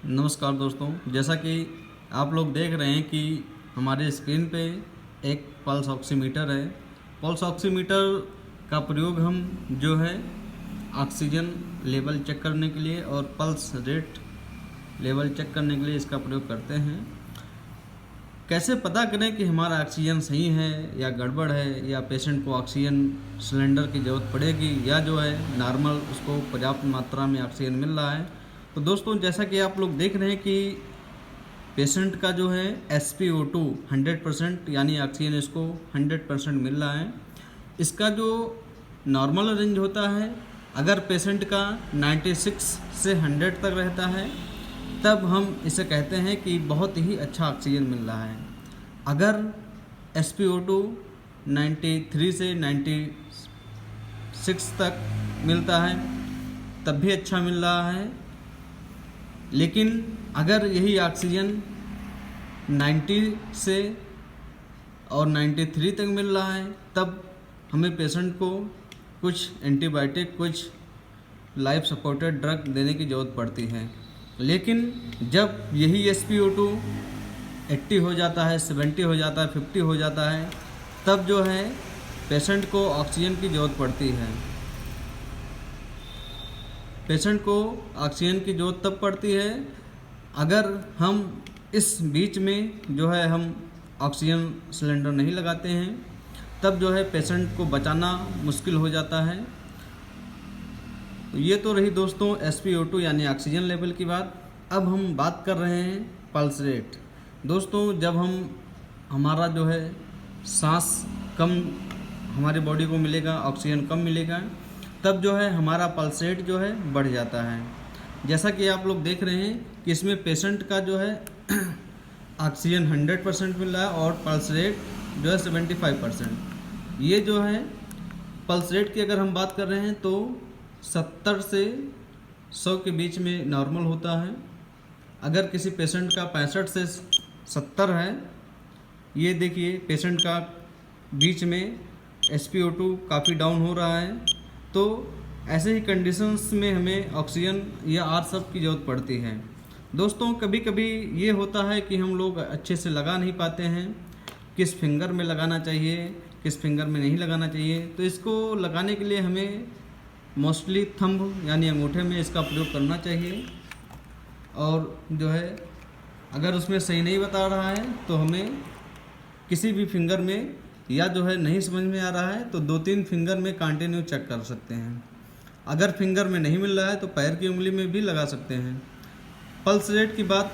नमस्कार दोस्तों, जैसा कि आप लोग देख रहे हैं कि हमारे स्क्रीन पे एक पल्स ऑक्सीमीटर है। पल्स ऑक्सीमीटर का प्रयोग हम जो है ऑक्सीजन लेवल चेक करने के लिए और पल्स रेट लेवल चेक करने के लिए इसका प्रयोग करते हैं। कैसे पता करें कि हमारा ऑक्सीजन सही है या गड़बड़ है, या पेशेंट को ऑक्सीजन सिलेंडर की ज़रूरत पड़ेगी, या जो है नॉर्मल उसको पर्याप्त मात्रा में ऑक्सीजन मिल रहा है। तो दोस्तों, जैसा कि आप लोग देख रहे हैं कि पेशेंट का जो है SpO2 100% यानी ऑक्सीजन इसको 100% मिल रहा है। इसका जो नॉर्मल रेंज होता है, अगर पेशेंट का 96 से 100 तक रहता है तब हम इसे कहते हैं कि बहुत ही अच्छा ऑक्सीजन मिल रहा है। अगर SpO2 93 से 96 तक मिलता है तब भी अच्छा मिल रहा है। लेकिन अगर यही ऑक्सीजन 90 से और 93 तक मिल रहा है तब हमें पेशेंट को कुछ एंटीबायोटिक, कुछ लाइफ सपोर्टेड ड्रग देने की ज़रूरत पड़ती है। लेकिन जब यही SpO2 80 हो जाता है, 70 हो जाता है, 50 हो जाता है, तब जो है पेशेंट को ऑक्सीजन की ज़रूरत पड़ती है। पेशेंट को ऑक्सीजन की ज़रूरत तब पड़ती है अगर हम इस बीच में जो है हम ऑक्सीजन सिलेंडर नहीं लगाते हैं, तब जो है पेशेंट को बचाना मुश्किल हो जाता है। तो ये तो रही दोस्तों SpO2 यानी ऑक्सीजन लेवल की बात। अब हम बात कर रहे हैं पल्स रेट। दोस्तों, जब हमारा जो है सांस कम हमारी बॉडी को मिलेगा, ऑक्सीजन कम मिलेगा, तब जो है हमारा पल्स रेट जो है बढ़ जाता है। जैसा कि आप लोग देख रहे हैं कि इसमें पेशेंट का जो है ऑक्सीजन 100% मिल रहा है और पल्स रेट जो है 75%। ये जो है पल्स रेट की अगर हम बात कर रहे हैं तो 70 से 100 के बीच में नॉर्मल होता है। अगर किसी पेशेंट का 65 से 70 है, ये देखिए पेशेंट का बीच में SpO2 काफ़ी डाउन हो रहा है, तो ऐसे ही कंडीशंस में हमें ऑक्सीजन या सब की ज़रूरत पड़ती है। दोस्तों, कभी कभी ये होता है कि हम लोग अच्छे से लगा नहीं पाते हैं, किस फिंगर में लगाना चाहिए, किस फिंगर में नहीं लगाना चाहिए। तो इसको लगाने के लिए हमें मोस्टली थंब यानी अंगूठे में इसका प्रयोग करना चाहिए। और जो है अगर उसमें सही नहीं बता रहा है तो हमें किसी भी फिंगर में, या जो है नहीं समझ में आ रहा है तो 2-3 फिंगर में कंटिन्यू चेक कर सकते हैं। अगर फिंगर में नहीं मिल रहा है तो पैर की उंगली में भी लगा सकते हैं। पल्स रेट की बात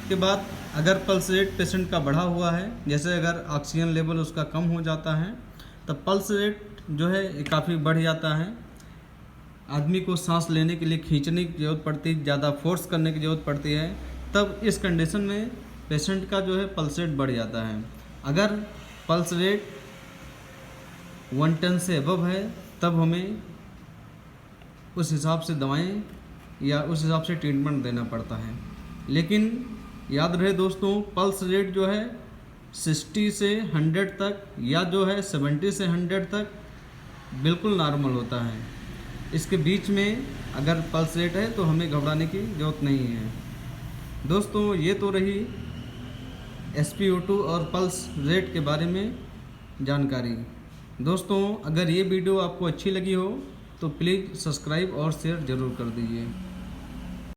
के बाद अगर पल्स रेट पेशेंट का बढ़ा हुआ है, जैसे अगर ऑक्सीजन लेवल उसका कम हो जाता है, तब पल्स रेट जो है काफ़ी बढ़ जाता है। आदमी को सांस लेने के लिए खींचने की ज़रूरत पड़ती है, ज़्यादा फोर्स करने की ज़रूरत पड़ती है। तब इस कंडीशन में पेशेंट का जो है पल्स रेट बढ़ जाता है। अगर पल्स रेट 110 से अबव है तब हमें उस हिसाब से दवाएं या उस हिसाब से ट्रीटमेंट देना पड़ता है। लेकिन याद रहे दोस्तों, पल्स रेट जो है 60 से 100 तक या जो है 70 से 100 तक बिल्कुल नॉर्मल होता है। इसके बीच में अगर पल्स रेट है तो हमें घबराने की ज़रूरत नहीं है। दोस्तों, ये तो रही SpO2 और पल्स रेट के बारे में जानकारी। दोस्तों, अगर ये वीडियो आपको अच्छी लगी हो तो प्लीज़ सब्सक्राइब और शेयर ज़रूर कर दीजिए।